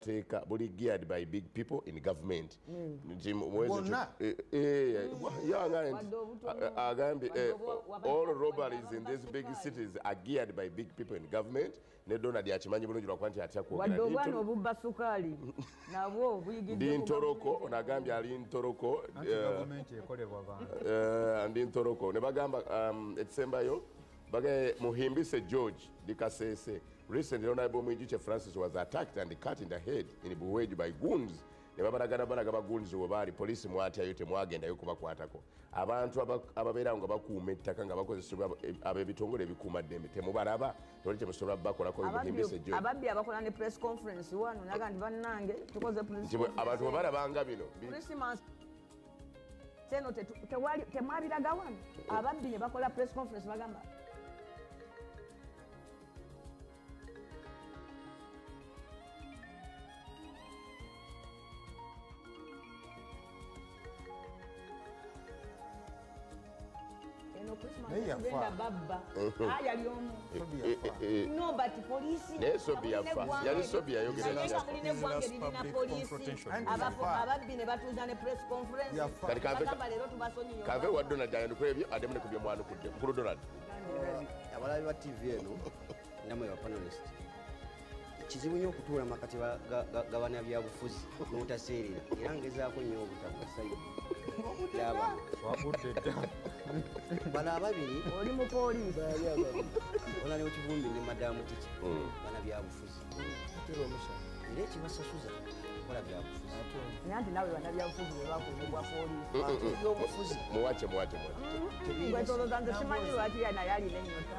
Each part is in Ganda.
amateeka buli geared by big people in government agambye all robberies in these big cities are geared by big people in government ne Donald akimanyi bulungi lwakuba nti atya ndi ntoroko nagambye ali ntoroko ndi ntoroko ne bagamba ekisembayo bagaye Muhimbise George Dikasese recently Honorable Mwijuche Francis was attacked and cut in the head in Buweji by goons ne babaragana balaga bagunzi we bali police mwati ayote mwagenda yo kubakwatako abantu ababeera nga bakuuma ettaka nga bakozesebwa ab'ebitongole ebikuuma ddembe temubalaba toli kyemusobola bakola ko Muhimbise George ababbi abakola ne press conference wano naga ndi bannange tukoze press abantu bwe balabanga bino Christmas seno temwabiraga wano ababbi ne bakola press conference bagamba no but police ababbi ne batuuza ne press conference bagamba leero tubasonyiyo kave wa Donald ayandikubye ademu ne kubye mwana kudde mukulu Donald abalabi ba TV eno namwe ba panelist kizibu nnyo okutuula makati gabana byabufuzi n'otaseerera era ngezaako nnyo obutabusayo bano ababiri oli mu poliisi ona ne Kivumbi ne Madamu Ticha bana byabufuzi era ekibasasuza kola byabufuzi nanti nawe bana byabufuzi bebakuumibwa poliisi byobufuzi muwache gwetoloza nze simanyi lwaki naye alina ennyota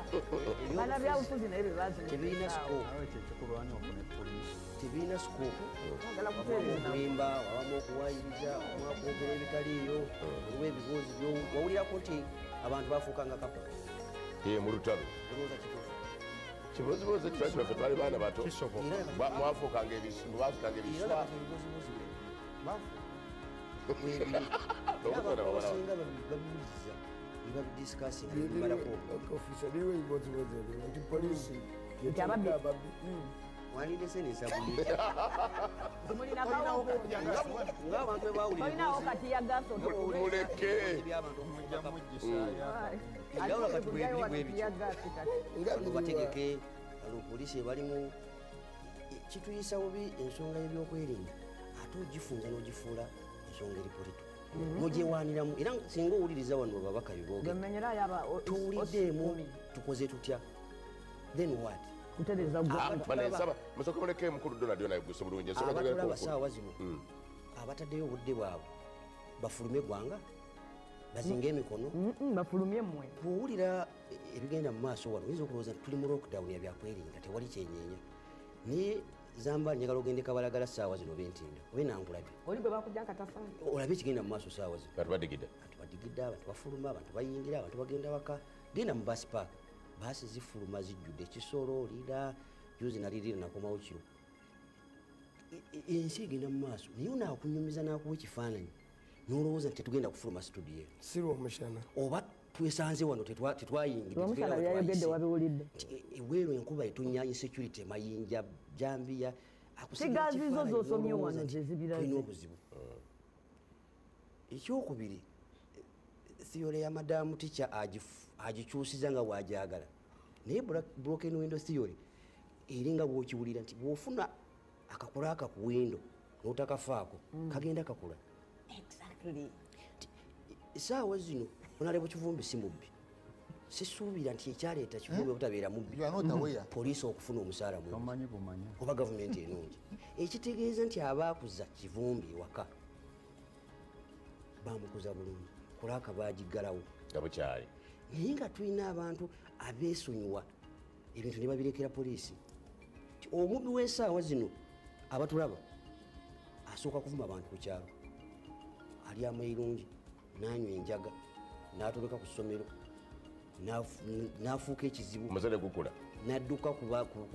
bana byabufuzi naye bebazi tebirina sikoopu okulimba wawamu okuwayiriza omwakwogera ebitaliiyo oliwo ebibuuzi wawulirako nti abantu bafuukanga kapa mu lutalo kibuzibuzi kitwaffe twali baana bato mwafuukanga ebiswa basinga babibuliza nebabidisikasinga nebimalako waninde senesa ngaabantu muleke bategeke poliisi ebalimu kituyisa bubi ensonga y'ebyokwerinda ate ogifunza n'ogifuula ensonga eripolito nogyewaniramu era singa owuliriza wano bababaka tuwuliddeemu tukoze tutya then what musooka muleke mukulu Donald naye gusa bulungi abatulaba saawa zino abataddeyo obudde bwabwe bafulume eggwanga bazinga emikono bafulumye mmwe bwowulira ebigenda mu maaso wano oyinza okulowooza tuli mu lockdown yabyakwerinda tewali kyenyeenya naye zamba njagala ogende Kabalagala saawa zino bentinda obe nangulabye oli bwe bakujja akatafaani olabe ekigenda mu maaso saawa zino abantu badigidda abantu bafuluma abantu bayingira abantu bagenda waka genda mu bus park baasi zifuluma zijjudde ekisolo olira juzi nalirira nakomawo kiro ensi egenda mu maaso naye onaakunyumiza n'akuwa ekifaananyi n'olowooza nti tetugenda kufuluma studio sirwa omushana oba twesanze wano tetwayingidde wabiwulidde eweero enkuba etunya insecurity mayinja jambiya sigazizo zosomye wano tulina obuzibu ekyokubiri theory ya Madamu Ticha agikyusiza nga bw'agyagala naye broken window theory eringa bw'okiwulira nti bw'ofuna akakula ku window n'otakafaako kagenda kakula saawa zino onaleba Kivumbi si mubbi sisuubira nti ekyaleeta Kivumbi obutabeera mubbi poliisi okufuna omusaala mungi oba gavumenti enungi ekitegeeza nti abaakuza Kivumbi ewaka bamukuza bulungi kulaka bagiggalawo nga bukyali naye nga tulina abantu abeesonyiwa ebintu ne babirekera poliisi omubbi w'esaawa zino abatulaba asooka kuvuma abantu ku kyalo ali amairungi nanywa enjaga n'atoloka ku ssomero n'afuuka ekizibu omuzadde gukula n'adduka ku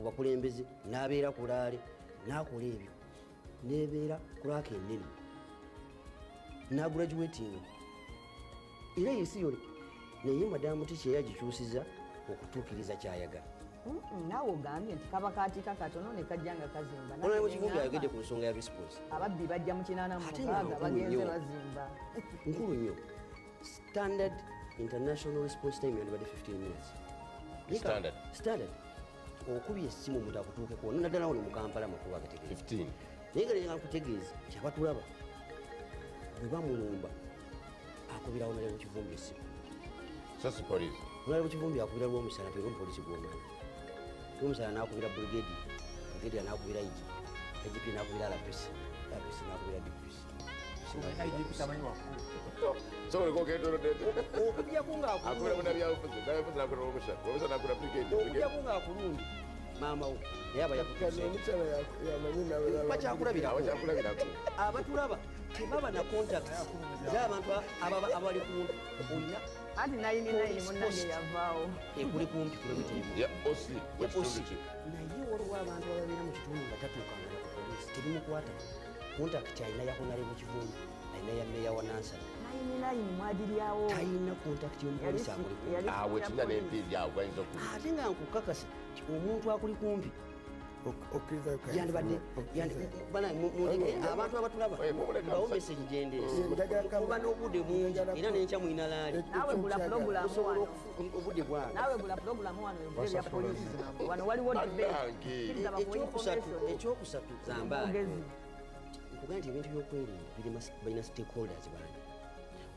bakulembeze n'abeera kulaale n'akola ebyo n'ebeera kulaka ennene n'aguraduatinga era yensi yole naye Madamu Ticha yagikyusiza okutuukiriza kyayagala naawe ogambye nti kaba kaatika katono ne kajja nga kazimba. Honorable Kivumbi ayogedde ku nsonga ya response. Ababbi bajja mu 86 bagenze bazimba. Nkulu nnyo. Standard international response time yandibadde 15 minutes. Standard. Okubye essimu omuntu akutuukeko naddala oli mu Kampala makuba agategeeza 15. naye nga lenga nkutegeeza nti abatulaba bwe bamulumba akubira Honorable Kivumbi essimu. So si police. Honorable Kivumbi akubira lw'omusala te poliisi gw'omanyi. Lw'omusala n'akubira brigade n'akubira IGP n'akubira RPC n'akubira DPC. So we go get to the Okujjako akubira bonna byabufuzi n'akubira omusala n'akubira brigade. okujjako ng'akulungi maama wo naye aba Bakyakulabirako. abatulaba tebaba na contacts z'abantu abali kumpi olina Ati 99 munnange yavaawo. ekuli kumpi kulabitemu Ya OC. naye waliwo abantu ababeera mu kitundu nga tatuukanga ku poliisi tebimukwata contact alina ya Honorable Kivumbi alina ya meya wa Nansana 99 mwaddiryawo. talina contact y'omupoliisi akuli kumpi Awe tulina n'empindi awo gwayinza okuba. ate nga nkukakasa nti omuntu akuli kumpi yandibadde abantu abatulaba bawo message gyendeese kuba n'obudde bungi era n'enkya mwina laali Naawe gula pulogulaamu osobola wano. obudde bwange Naawe gula pulogulaamu wano ebyo bya poliisi. Wano waliwo ekyokusatu zambaali nkugaa nti ebintu by'okwerinda balina stakeholders bangi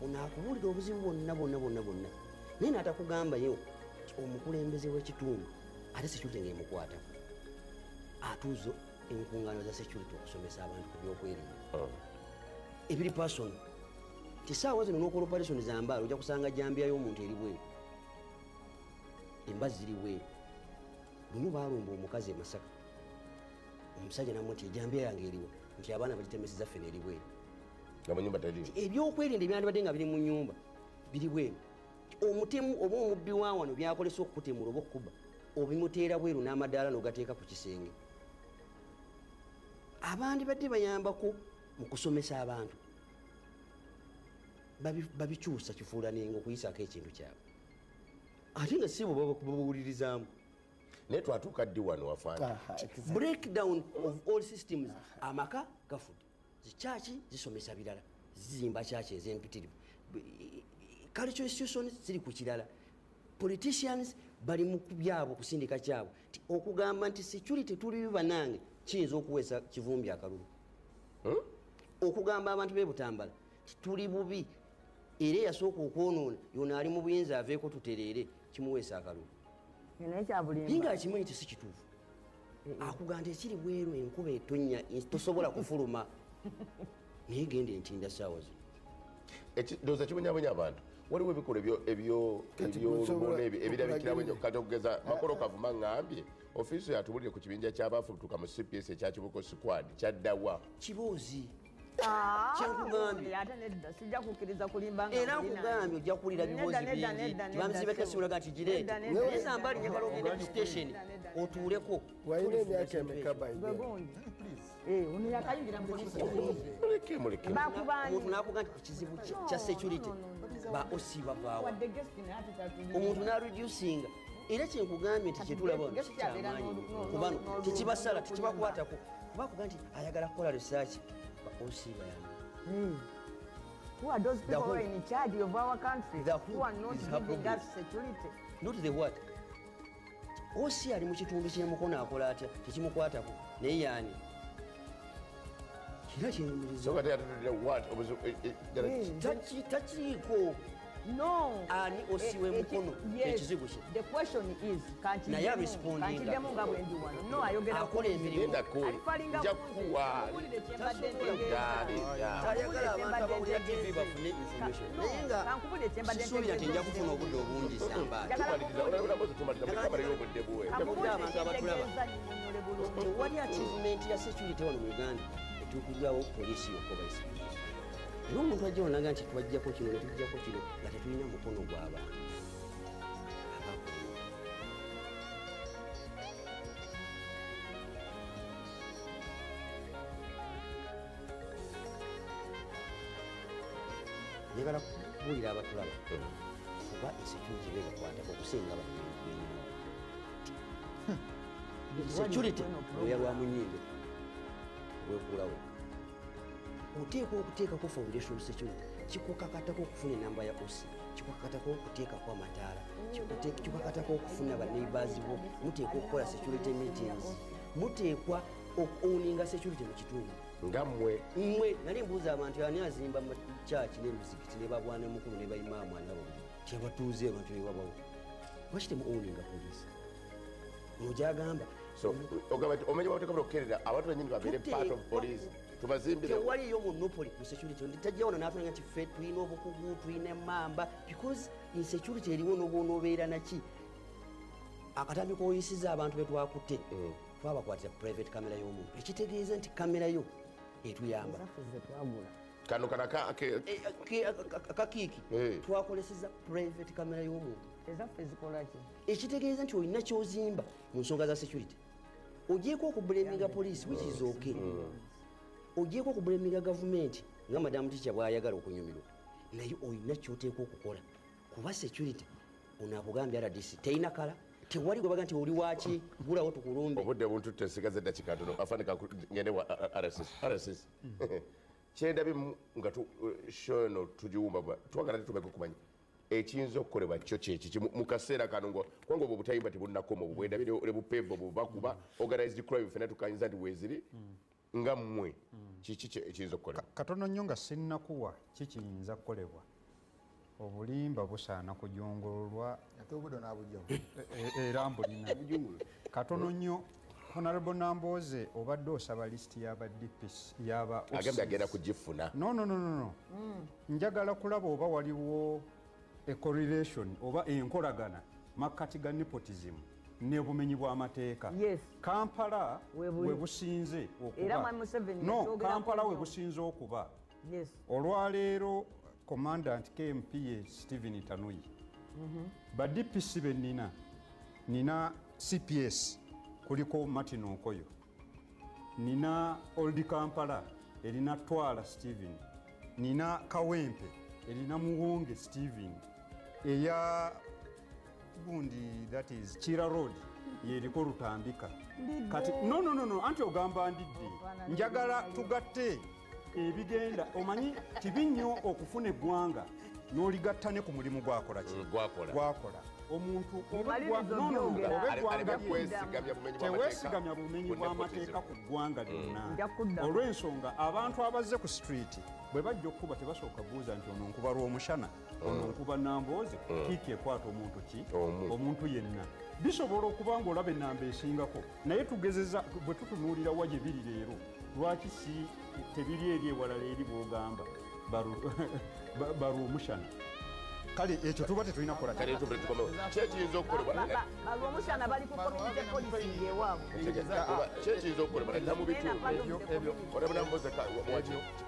ono akubuulira obuzibu bonna naye n'atakugambayo omukulembeze w'ekitundu ate security ng'emukwatako atuuzo enkuŋŋaano za security okusomesa abantu ku byokwerinda ebiri person ti saawa zino n'okola operation zambaala ojja kusanga jambiya y'omuntu eri bweru embazi ziri bweru lumu baalumba omukazi e Masaka omusajja namuti ejambiya yange eriwo nti abaana bagitemeseza ffene eri bweru ebyokwerinda ebyandibadde nga biri mu nnyumba biri bweru omutemu oba omubbi wa wano byakolesa okukutemula oba okukuba obimuteera bweru n'amadaala n'ogateeka ku kisenge abandibadde bayambako mu kusomesa abantu babikyusa kifuula nenga okuyisaako ekintu kyabwe ate nga si bwe babuwulirizaamu naye twatuuka ddi wano wafaana breakdown of all systems amaka gafudde zikyaki zisomesa birala zizimba kyaki ez'empitirivu cultural institutions ziri ku kirala politicians bali mu byabo kusindika kyabo okugamba nti security tuli banange kiyinza okuweesa Kivumbi akalulu okugamba abantu b'Ebutambala tuli bubi era eyasooka okwonoona yona ali mu buyinza aveeko tutereere kimuweesa akalulu naye nga akimanyi ti si kituufu akugamba ekiri bweru enkuba etonnya tosobola kufuluma naye genda entinda saawa zino ndowooza kibonyabonya abantu waliwo ebikola ebyolubono ebirabikirawo ennyo kati okugeza makolo kavuma ŋŋambye ofiisi yatubulire ku kibinja ky'abafubutuka mu CPS ekyakibuko squad kyaddawa kiboozi ate nedda sijja kukkiriza kulimba nga era nkugambye ojja kuwulira biboozi bingi tibamuzibeko simulaga nti gireete naye zambaali njagala ogenda ku station otuuleko walina emyaka emeka bayide ono yakayingira mu poliisi omuntu nakuga nti ku kizibu kya security ba OC bavaawo wadde guest naye ate tatuli omuntu nareducinga era kyenkugambye nti kyetulaba kikyamaanyi kubano tekibasala tekibakwatako kubakuga nti ayagala kukola research ba OC bayamba Who are those people who are in charge of our country who are not giving us security? Not the what? OC ali mu kitundu ky'emukono akola atya tekimukwatako naye yaani kira takiiko No. ani OC w'emukono ekizibu kye The question is, naye responding no ayogera akola emirimu nja kukuwa tayagala abantu abawulira TV bafune information naye nga sisuubira nti nja kufuna obudde obungi sambaali nakubudde abantu abatulaba tewali achievement ya security wano mu Uganda etuukiddwawo poliisi yokka bayisibiriza era omuntu ajja onaga nti twajjako kino ne tujjako kino nga tetulina mukono gw'abantu njagala kubuulira abatulaba kuba insecurity beebakwatako okusinga security oya lwa munyindo wekulawo oteekwa okuteekako foundation security kikukakatako okufuna enamba ya osi kikukakatako okuteekako amataala kikukakatako okufuna baneighbors bo muteekwa okukola security meetings muteekwa okuuninga security mu kitundu nga mmwe nali mbuuza abantu ani azimba church n'emizikiti ne babwana mukulu ne baimaamu anabo kyabatuuze abantu ne babawo lwaki temuuninga poliisi nojagamba so omenya batekabula okukerera abantu benyini babeere part of police tubazimbire tewaliyo monopoly mu security tajjawona n'atulanga nti ffe tulina obukugu tulina emamba because insecurity eriwo n'obwonobeera naki akatambi koyisiza abantu betwakutte twabakwatira private camera y'omuntu ekitegeeza nti kamera yo etuyamba kano kakiiki twakoleseza private camera y'omuntu ezaffe zikolaki ekitegeeza nti olina kyozimba mu nsonga za security ogyeko okubulaminga police which is okay ogyeko okubulaminga gavumenti nga madamu ticha bwayagala okunyumirwa naye olina kyoteeka okukola kuba security onaakugambya RDC terina kala tewali gwe baga nti oli waki gulawo tukulumbe obudde buntu tesigaze eddakika ntono afanika ngende wa RSS kyendabimu nga shono tugiwumba twagala tetubeka okumanya ekiyinza okukolebwa kyo kyeki mu kaseera kano kubanga obwo butayimba tebunnakoma obwo bwendabire obupeevo bubakuba organized crime fena tukanyinza nti weeziri nga mmwe kiki ekiyinza okukolebwa katono nnyo nga sinnakuwa kikiyinza kukolebwa obulimba busaana kujongololwa era mbulina katono nnyo honorable Nambooze obadde osaba lisiti y'aba DPS y'aba agambye agenda kugifuna no njagala kulaba oba waliwo a correlation oba enkolagana makkati ga nepotism n'obumenyi bw'amateeka Kampala we businze okuba no Kampala we businze okuba olwaleero commandant KMPA Stephen Tanui ba DPC benina nina CPS kuliko Martin Okoyo nina Old Kampala erina Twala Stephen nina Kawempe erina Muwonge Stephen eya gundi that is Chira Road yeriko Lutambika kati no anti ogamba ndidde njagala tugatte ebigenda omanyi kibinnyo okufuna eggwanga n'oligattane ku mulimu gwakola gwakola omuntu teweesigamya bumenyi bw'amateeka ku ggwanga lyonna olw'ensonga abantu abazze ku street bwe bajja okukuba tebasooka buuza nti ono nkuba lw'omushana ono nkuba Nambooze kiiki ekwata omuntu ki omuntu yenna bisobola okuba ng'olaba ennamba esingako naye tugezeza bwe tutunuulira wa gye biri leero lwaki si tebiri eri ewalala eri bwogamba balw'omushana kale ekyo tuba tetulina kukola kyekiyinza okukolebwa balw'omushana bali ku community policing ewaabwe kyekiyinza okukolebwa naddala mu bitundu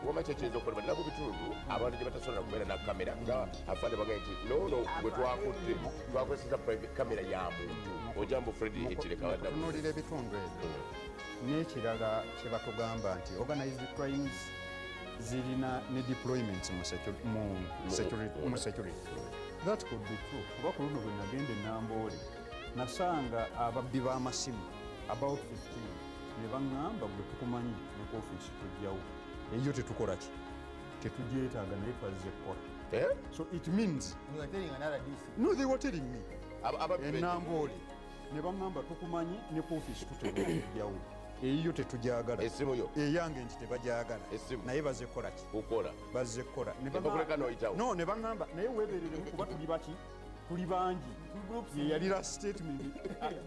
wama kyekiyinza okukolebwa naddala mu bitundu abantu gye batasobola kubeera na kamera nga afande bagaye nti noono bwe twakutte twakozesa private kamera ya muntu ojambo Fredi ekirekatunuulira ebitundu ebyo n'ekirala kye batugamba nti organized crimes zirina ne deployments mu security that could be true kuba ku luno bwe nagenda Namboole nasanga ababbi b'amasimu about 15 ne baŋŋamba bwe tukumanyi ne ku ofiisi tujjawo eyo tetukola ki tetugyetaaga naye twazze kukola so it means no they were telling me Namboole ne baŋŋamba tukumanyi ne ku ofiisi tutegeera tujjawo eyo tetujagala esimu yo eyange nti tebajagala naye bazze kukola ki bazze kukola no ne baŋŋamba naye weeberere kuba tuli baki tuli bangi yeyalira statement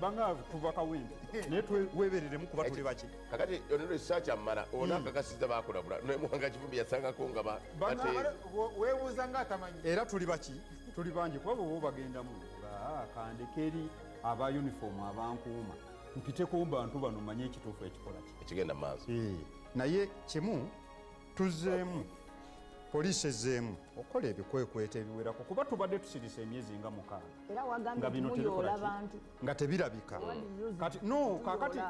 baŋŋamba tuva Kawempe naye weebereremu kuba tuli baki kakati ono research amala ono akakasiza bakolabula Muwanga Kivumbi yasangako nga weebuuza nga atamanyi era tuli baki tuli bangi kuba bwe bagendamu kandekeri aba uniform abankuuma mpiteko mu bantu bano manye ekituufu ekikola ekigenda maaso naye kimu tuzzeemu poliisi ezzeemu okukola ebikwekweto ebiwerako kuba tubadde tusirise emyezi nga 6 nga bino nga tebirabika kati no kakati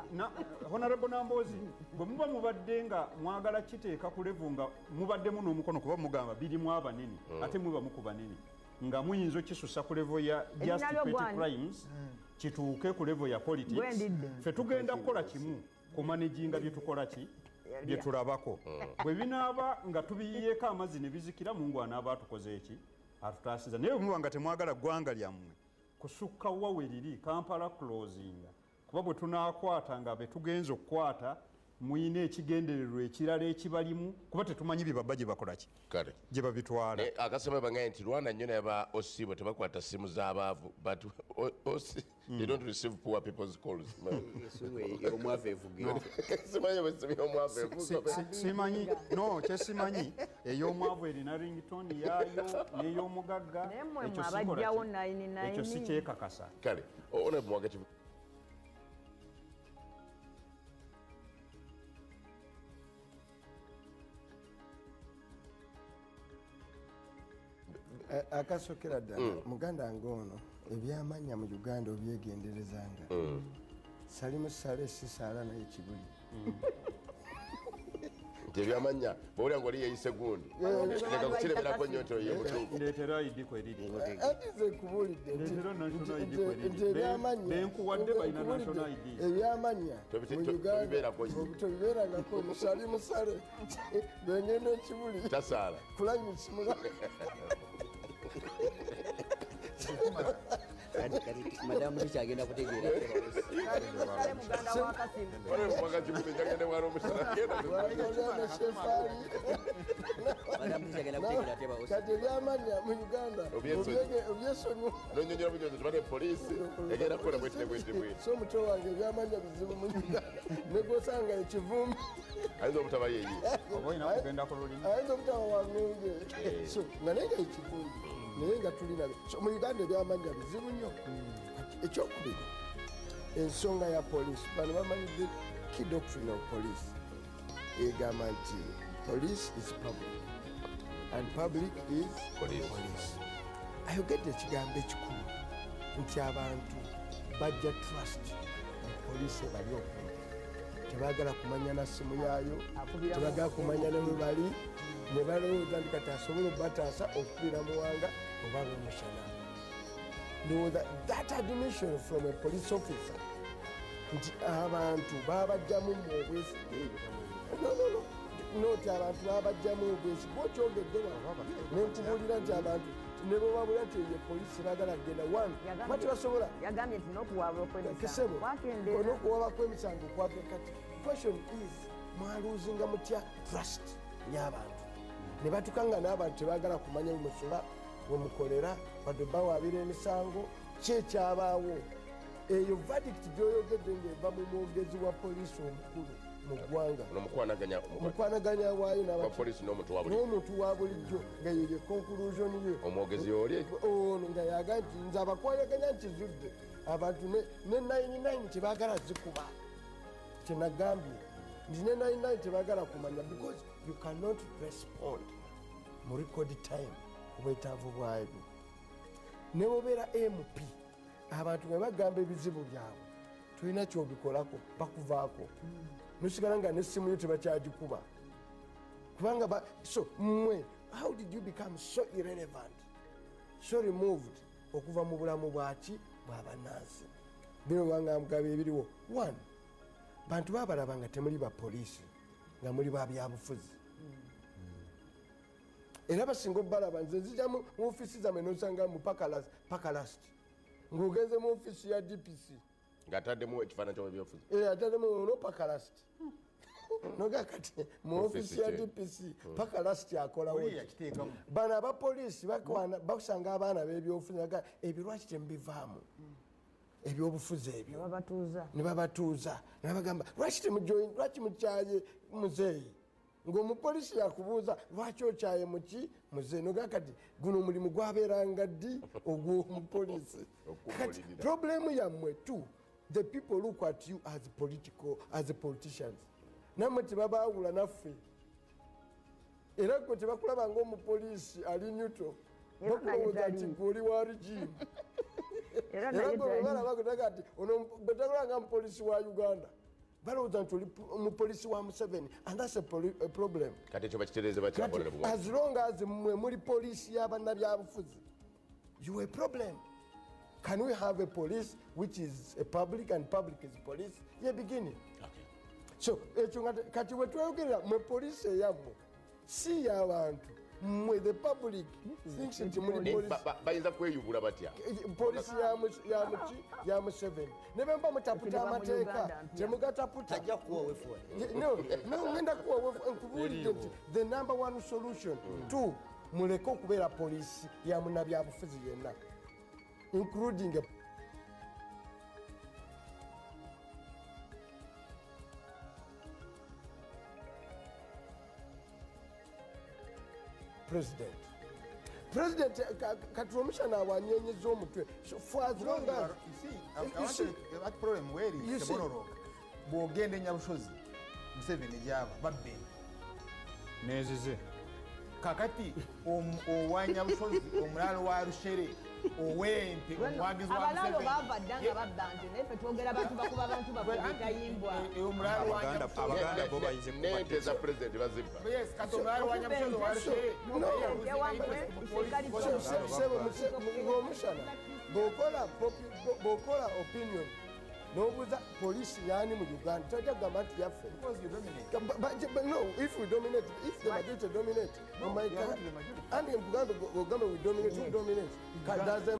honorable Nambooze bwe muba mubadde nga mwagala kiteeka ku levu nga mubaddemu n'omukono kuba mugamba birimu abanene ate muba muku banene nga muyinza okisusa ku level ya just petty crimes kituuke ku level ya politics ffe tugenda kukola kimu kumanaginga byetukola ki byetulabako bwe binaaba nga tubiyiyeeko amazzi ne bizikira mungu anaaba atukoze eki atutaasiza naye bwemuba nga temwagala ggwanga lyammwe kusukka wawe liri Kampala closing kuba bwe tunaakwata nga betugenza okukwata muyina ekigendererwa ekirala ekibalimu kuba tetumanyi bibabba gye bakola ki gye babitwala akasema bangaye nti Rwanda nnyo naba osiibwe tebakwata simu z'abaavu but they don't receive poor people's calls simanyi no kyesimanyi ey'omwavu erina ringtone yaayo n'ey'omugagga ekyo si kyekakasa kale onabumwaga akasokera ddala muganda ng'ono ebyamanya mu Uganda obyegenderezanga salimu sale sisaala naye kibuli tebyamanya bawulira ng'oli yeyise gundi leka kukiremerako nnyo nti oye mutuufu ndeetera ID kweriri atize kubulidde nti ebyamanya benkuwadde balina national ID ebyamanya mu Uganda tobibeerangako musali musale bengenda ekibuli tasaala kulanyusimula madamu kikyagenda kutegeera kati ebyamanya mu Uganda obyesonyiwa nonyonyola bunyonyo tubane poliisi egenda kukola bwetibwetibwe so omuto wange ebyamanya bizibu mu Uganda negosanga ekivumbi ayinza obutaba yeyi oba olina kugenda ku lulimi ayinza obutaba wangenge so nga naye nga ekivumbi naye nga tulina mu Uganda ebyamanya bizibu nnyo ekyokubiri ensonga ya poliisi bano bamanyidde key doctrine of police egamba nti police is public and public is police ayogedde ekigambo ekikulu nti abantu bajja trust mu poliisi ebali okumpi tebagala kumanya na simu yaayo tebagala kumanya ne we bali ne balowooza nti kati asobola obataasa okubira muwanga oba bemushana ndowooza that admission from a police officer nti abantu babajjamu mu obwesige noti abantu babajjamu obwesige okyogedde nenkubulira nti abantu nebobabula nti ye polisi bagala kgenda one bati basobola yagambye nti n'okuwaba kw'emisango kwake kati question is mwaluuzinga mutya trust y'abantu ne batukanga n'abantu tebagala kumanya mumusula wemukolera wadde bawaabira emisango kyekyabaawo eyo verdict gyoyogedde ngaeva mu mwogezi wa poliisi omukulu mu ggwanga omukwanaganya waayo n'omuntu wa bulijjo nga yeyo conclusion ye omwogezi oli ono nga yaga nti nze abakwayaganya nkizudde abantu ne 99 tebagala zikuba kyenagambye nti ne 99 tebagala kumanya because you cannot respond mu record time obwetaavu bwayo ne bobeera mp abantu bwe bagamba ebizibu byabwe tulina kyobikolako bakuvaako nosigala nga nesimu yo tebakyagikuba kubanga so mmwe how did you become so irrelevant so removed okuva mu bulamu bwaki bwabannansi bino bangambugaba ebiriwo one bantu babalaba nga temuli bapoliisi nga muli babyabufuzi era basinga obalaba nze nzija mu ofiisi zammwe nosanga mu pakalasti ng'ogenze mu ofiisi ya dpc ng'ataddemu ekifaananyi ky'ebyobufuzi ataddemu ono pakalasti noga kati mu ofiisi ya dpc pakalasti akolawo bano abapoliisi basanga abaana b'ebyobufuzi ebyo lwaki temubivaamu ebyobufuzi ebyo ne babatuuza ne babagamba lwaki mukyaye muzeeyi ng'omupoliisi yakubuuza lwaki okyaye muki muzeeyi noga kati guno omulimu gwabeeranga ddi ogw'omupoliisi kati problemu yammwe tu the people look at you as politicians nammwe tebabaawula naffe era gwe tebakulaba ng'omupoliisi ali nyuto bakulowooza nti gweoli wa regime era gwe bwebalabagutaga nti bwetakulanga mupoliisi wa uganda balowooza nti oli omupoliisi wa Museveni and that's a problem kati ekyo bakitereeze bakyakolera as long as mwe muli poliisi y'abannabyabufuzi you a problem. Can we have a police which is a public and public is police? Yeah, beginning. Okay. So, kati wetwogerera mwe police yammwe si y'abantu mwe the public thinks nti muli police. Bayinza kweyubula batya? Police ya Museveni ne bwe mba mutaputa amateeka temugataputa. Tajja kuwa wefuwa. No, ngenda kuwa nkubuulidde nti the number one solution to muleke okubeera poliisi ya munnabyabufuzi yenna including a president kati omushana awanyenyeza omutwe for as long as problem weri teboloroka bwogenda enyabushozi Museveni gyaba babbe nezize kakati owanyabushozi omulalo wa Rushere owente omwagizi wa abalalo bava dda nga babba nti naye ffe twogera abantu bakuba abantu bafetayimbwa omulalo abaganda bo bayize Nente za president bazibba. yes kati omulalo wa nyabushozi wa Rushere ng'omushana bw'okola opinion n'obuuza poliisi yaani mu Uganda tojja kugamba nti yaffe. No, if we dominate, if the majority dominate, oh my God, and in Uganda, we dominate, who dominates? Does